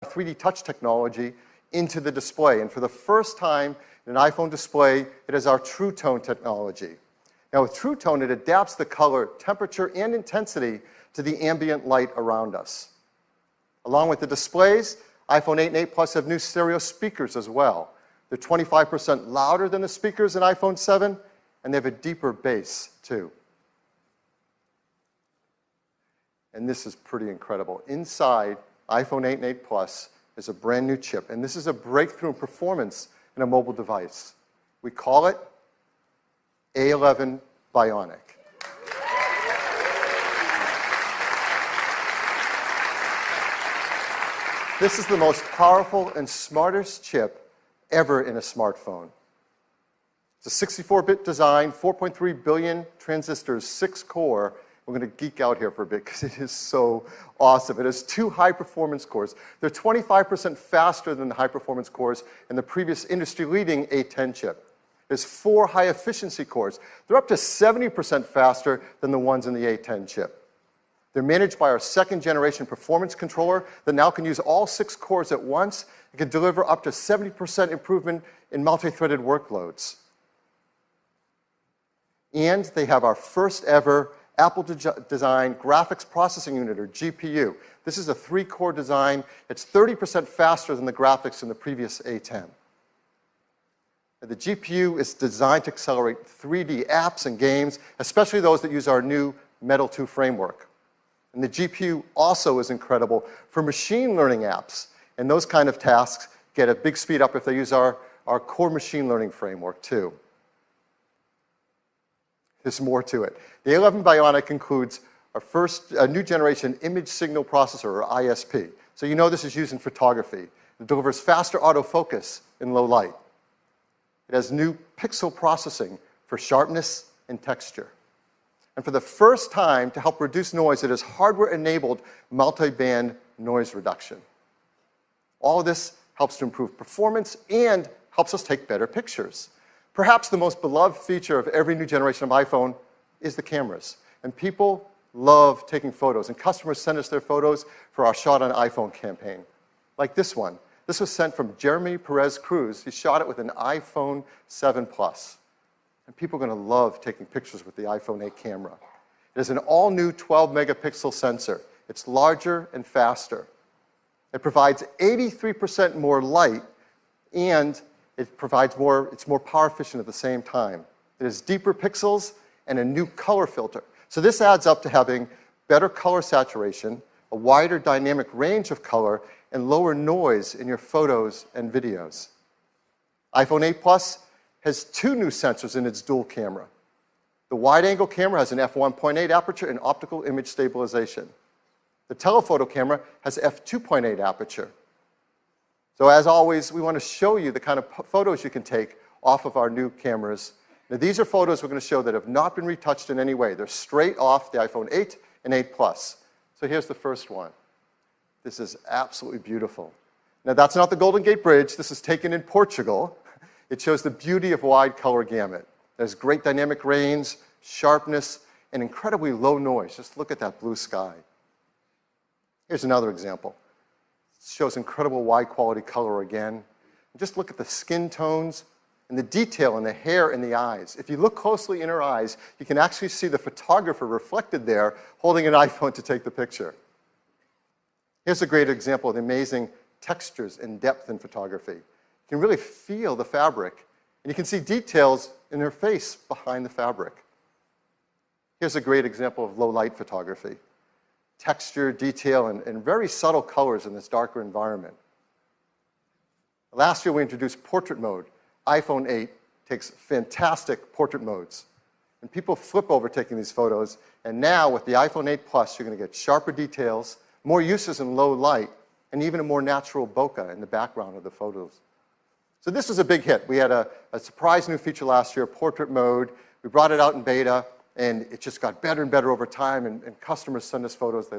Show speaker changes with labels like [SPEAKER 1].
[SPEAKER 1] 3D touch technology into the display. And for the first time in an iPhone display, it is our True Tone technology. Now with True Tone, it adapts the color, temperature, and intensity to the ambient light around us. Along with the displays, iPhone 8 and 8 Plus have new stereo speakers as well. They're 25% louder than the speakers in iPhone 7, and they have a deeper bass too. And this is pretty incredible. Inside iPhone 8 and 8 Plus is a brand new chip, and this is a breakthrough in performance in a mobile device. We call it A11 Bionic. This is the most powerful and smartest chip ever in a smartphone. It's a 64-bit design, 4.3 billion transistors, 6-core. We're going to geek out here for a bit because it is so awesome. It has 2 high-performance cores. They're 25% faster than the high-performance cores in the previous industry-leading A10 chip. There's 4 high-efficiency cores. They're up to 70% faster than the ones in the A10 chip. They're managed by our 2nd-generation performance controller that now can use all 6 cores at once and can deliver up to 70% improvement in multi-threaded workloads. And they have our first ever Apple-designed graphics processing unit, or GPU. This is a 3-core design. It's 30% faster than the graphics in the previous A10. The GPU is designed to accelerate 3D apps and games, especially those that use our new Metal 2 framework. And the GPU also is incredible for machine learning apps. And those kind of tasks get a big speed up if they use our core machine learning framework too. There's more to it. The A11 Bionic includes our first new generation image signal processor, or ISP. So you know this is used in photography. It delivers faster autofocus in low light. It has new pixel processing for sharpness and texture. And for the first time, to help reduce noise, it has hardware-enabled multi-band noise reduction. All of this helps to improve performance and helps us take better pictures. Perhaps the most beloved feature of every new generation of iPhone is the cameras. And people love taking photos. And customers send us their photos for our Shot on iPhone campaign. Like this one. This was sent from Jeremy Perez Cruz. He shot it with an iPhone 7 Plus. And people are going to love taking pictures with the iPhone 8 camera. It has an all-new 12-megapixel sensor. It's larger and faster. It provides 83% more light, and it's more power efficient at the same time. It has deeper pixels and a new color filter. So this adds up to having better color saturation, a wider dynamic range of color, and lower noise in your photos and videos. iPhone 8 Plus has 2 new sensors in its dual camera. The wide-angle camera has an f1.8 aperture and optical image stabilization. The telephoto camera has f2.8 aperture. So as always, we want to show you the kind of photos you can take off of our new cameras. Now these are photos we're going to show that have not been retouched in any way. They're straight off the iPhone 8 and 8 Plus. So here's the first one. This is absolutely beautiful. Now that's not the Golden Gate Bridge. This is taken in Portugal. It shows the beauty of wide color gamut. There's great dynamic range, sharpness, and incredibly low noise. Just look at that blue sky. Here's another example. It shows incredible wide quality color again. And just look at the skin tones and the detail in the hair and the eyes. If you look closely in her eyes, you can actually see the photographer reflected there holding an iPhone to take the picture. Here's a great example of the amazing textures and depth in photography. You can really feel the fabric, and you can see details in her face behind the fabric. Here's a great example of low-light photography. Texture, detail, and very subtle colors in this darker environment. Last year, we introduced portrait mode. iPhone 8 takes fantastic portrait modes. And people flip over taking these photos, and now with the iPhone 8 Plus, you're going to get sharper details, more uses in low light, and even a more natural bokeh in the background of the photos. So this was a big hit. We had a surprise new feature last year, portrait mode. We brought it out in beta, and it just got better and better over time, and customers send us photos they